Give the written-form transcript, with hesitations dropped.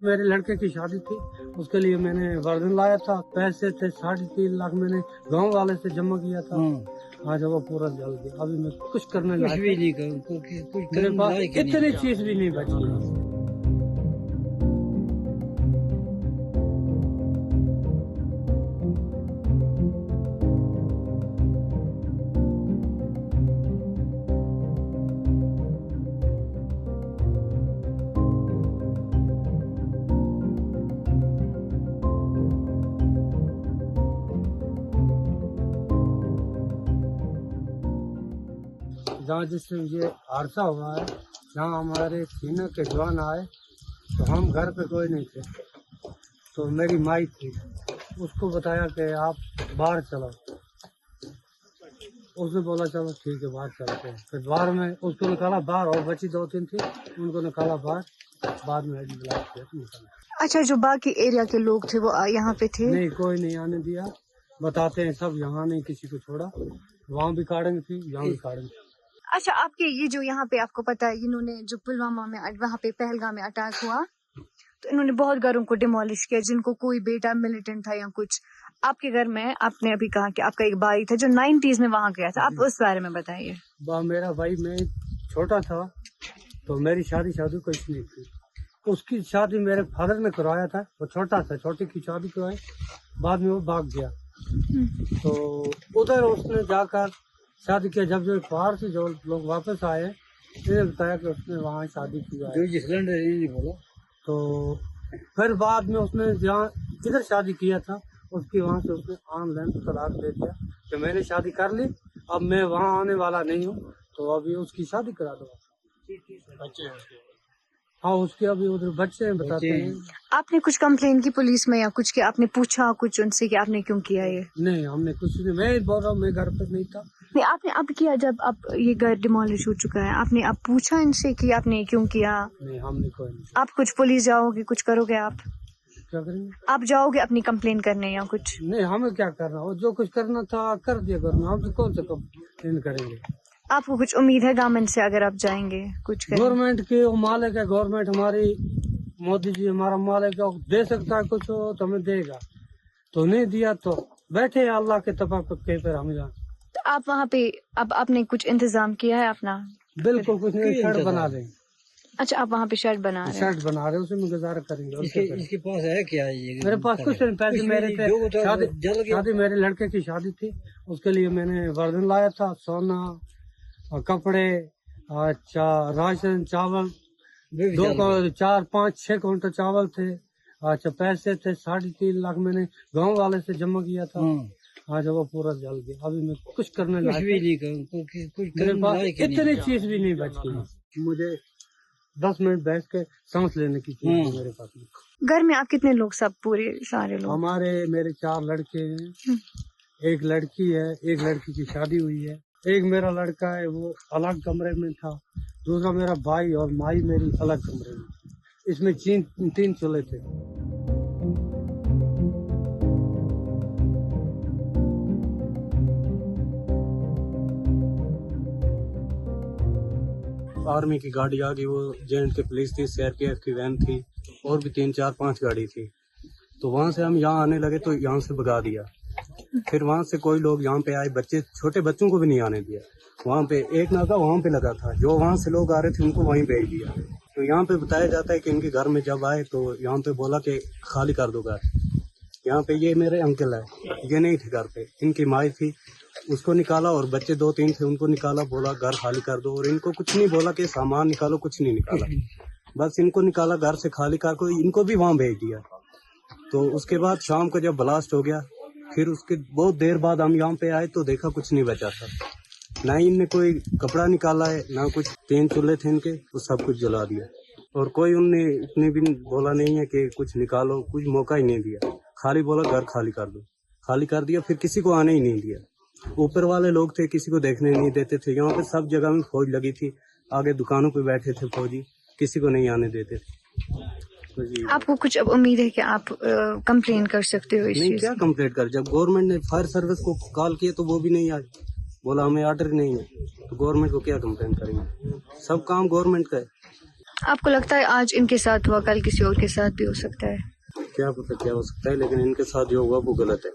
मेरे लड़के की शादी थी, उसके लिए मैंने वर्धन लाया था, पैसे थे 3.5 लाख मैंने गांव वाले से जमा किया था। आज वो पूरा जल गया, अभी मैं कुछ करने कुछ लायक भी नहीं करूँ, कुछ मेरे करने पास लायक ही नहीं इतनी है। चीज भी नहीं बची। जहाँ जिससे ये हादसा हुआ है, जहाँ हमारे सीने के जवान आए तो हम घर पे कोई नहीं थे, तो मेरी माई थी, उसको बताया कि आप बाहर चलो, उसने बोला चलो ठीक है बाहर चलते हैं। फिर बाहर में उसको निकाला बाहर, और बची 2-3 थी उनको निकाला बाहर, बाद में ब्लास्ट किया तो निकाला। अच्छा, जो बाकी एरिया के लोग थे वो यहाँ पे थे? नहीं, कोई नहीं आने दिया, बताते हैं सब, यहाँ नहीं किसी को छोड़ा, वहाँ भी काटेंगे थी, यहाँ भी काटेंगे। अच्छा, आपके ये जो यहाँ पे आपको पता है, इन्होंने जो पुलवामा में वहाँ पे पहलगाम में अटैक हुआ, तो इन्होंने बहुत घरों को डिमोलिश किया, जिनको कोई बेटा मिलिटेंट था या कुछ। आपके घर में आपने अभी कहा कि आपका एक भाई था जो 90s में वहाँ गया था, आप उस बारे में बताइए। मेरा भाई, मैं छोटा था तो मेरी शादी कुछ नहीं थी, उसकी शादी मेरे फादर ने करवाया था, वो छोटा था, छोटे की शादी करवाई, बाद में वो भाग गया, तो उधर उसने जाकर शादी किया। जब जो बाहर से जो लोग वापस आए, उन्होंने बताया कि उसने वहाँ शादी की है, तो फिर बाद में उसने जहाँ किधर शादी किया था उसकी वहाँ से उसने ऑनलाइन तलाक दे दिया कि मैंने शादी कर ली, अब मैं वहाँ आने वाला नहीं हूँ, तो अभी उसकी शादी करा दो। बच्चे हैं, हाँ उसके अभी उधर बच्चे हैं, बताते हैं। आपने कुछ कंप्लेन की पुलिस में या कुछ किया? आपने पूछा कुछ उनसे कि आपने क्यों किया ये? नहीं, हमने कुछ नहीं, मैं बोल रहा हूँ मैं घर पर नहीं था। नहीं, आपने अब किया जब अब ये घर डिमोलिश हो चुका है, आपने अब पूछा इनसे कि आपने क्यों किया? नहीं, हमने कोई नहीं। आप कुछ पुलिस जाओगे, कुछ करोगे? आप क्या करेंगे? आप जाओगे अपनी कंप्लेन करने या कुछ? नहीं, हमें क्या करना, वो जो कुछ करना था कर दिया करना, हम तो कौन सा कंप्लेन करेंगे। आपको कुछ उम्मीद है गवर्नमेंट से अगर आप जाएंगे कुछ करेंगे? गवर्नमेंट के वो मालिक है, गवर्नमेंट हमारी, मोदी जी हमारा मालिक है, दे सकता है कुछ हो तो हमें देगा, तो नहीं दिया तो बैठे अल्लाह के तफक्कुर पर हम जाए। तो आप वहाँ पे अब आपने कुछ इंतजाम किया है अपना? बिल्कुल कुछ नहीं, शर्ट बना देंगे। अच्छा, आप वहाँ पे शर्ट बना रहे हैं? शर्ट बना रहे, उसी में गुजारा करेंगे। इसके पास है क्या ये? मेरे पास कुछ नहीं, पैसे मेरे थे, शादी मेरे लड़के की शादी थी, उसके लिए मैंने वर्धन लाया था, सोना और कपड़े, अच्छा राशन, चावल, 4-5-6 क्विंटल चावल थे, अच्छा पैसे थे 3.5 लाख मैंने गांव वाले से जमा किया था। आज वो पूरा जल गया, अभी मैं कुछ करने लायक नहीं करूँ, कुछ मेरे करने पास लायक ही नहीं इतनी है। चीज भी नहीं बची, मुझे 10 मिनट बैठ के सांस लेने की चीज मेरे पास नहीं। घर में आप कितने लोग? सब पूरे सारे लोग? मेरे 4 लड़के हैं, एक लड़की है, एक लड़की की शादी हुई है, एक मेरा लड़का है वो अलग कमरे में था, दूसरा मेरा भाई और माई मेरी अलग कमरे में, इसमें 3 चूल्हे थे। आर्मी की गाड़ी आ गई, वो जेएंड की पुलिस थी, सीआरपीएफ की वैन थी, और भी 3-4-5 गाड़ी थी, तो वहाँ से हम यहाँ आने लगे तो यहाँ से भगा दिया। फिर वहाँ से कोई लोग यहाँ पे आए, बच्चे, छोटे बच्चों को भी नहीं आने दिया। वहाँ पे एक नाका वहाँ पे लगा था, जो वहाँ से लोग आ रहे थे उनको वहीं भेज दिया। तो यहाँ पे बताया जाता है कि इनके घर में जब आए तो यहाँ पे बोला कि खाली कर दो घर। यहाँ पे ये मेरे अंकल है, ये नहीं थे घर पे, इनकी माई थी, उसको निकाला, और बच्चे 2-3 थे उनको निकाला, बोला घर खाली कर दो, और इनको कुछ नहीं बोला कि सामान निकालो, कुछ नहीं निकाला, बस इनको निकाला घर से खाली कर को, इनको भी वहाँ भेज दिया। तो उसके बाद शाम को जब ब्लास्ट हो गया, फिर उसके बहुत देर बाद हम यहाँ पे आए तो देखा कुछ नहीं बचा था, ना ही इनने कोई कपड़ा निकाला है, ना कुछ। 3 चूल्हे थे इनके, वो सब कुछ जला दिया, और कोई उनने इतने भी बोला नहीं है कि कुछ निकालो, कुछ मौका ही नहीं दिया, खाली बोला घर खाली कर दो, खाली कर दिया, फिर किसी को आने ही नहीं दिया। ऊपर वाले लोग थे, किसी को देखने नहीं देते थे, यहाँ पे सब जगह में फौज लगी थी, आगे दुकानों पे बैठे थे फौजी, किसी को नहीं आने देते थे। तो जी, आपको कुछ अब उम्मीद है कि आप कंप्लेन कर सकते हो इस चीज? क्या कंप्लेन कर, जब गवर्नमेंट ने फायर सर्विस को कॉल किया तो वो भी नहीं आए, बोला हमें ऑर्डर नहीं है, तो गवर्नमेंट को क्या कंप्लेन करेंगे, सब काम गवर्नमेंट का है। آپ کو لگتا ہے آج ان کے ساتھ ہوا کل کسی اور کے ساتھ بھی ہو سکتا ہے؟ کیا پتہ کیا ہو سکتا ہے، لیکن ان کے ساتھ جو ہوا وہ غلط ہے.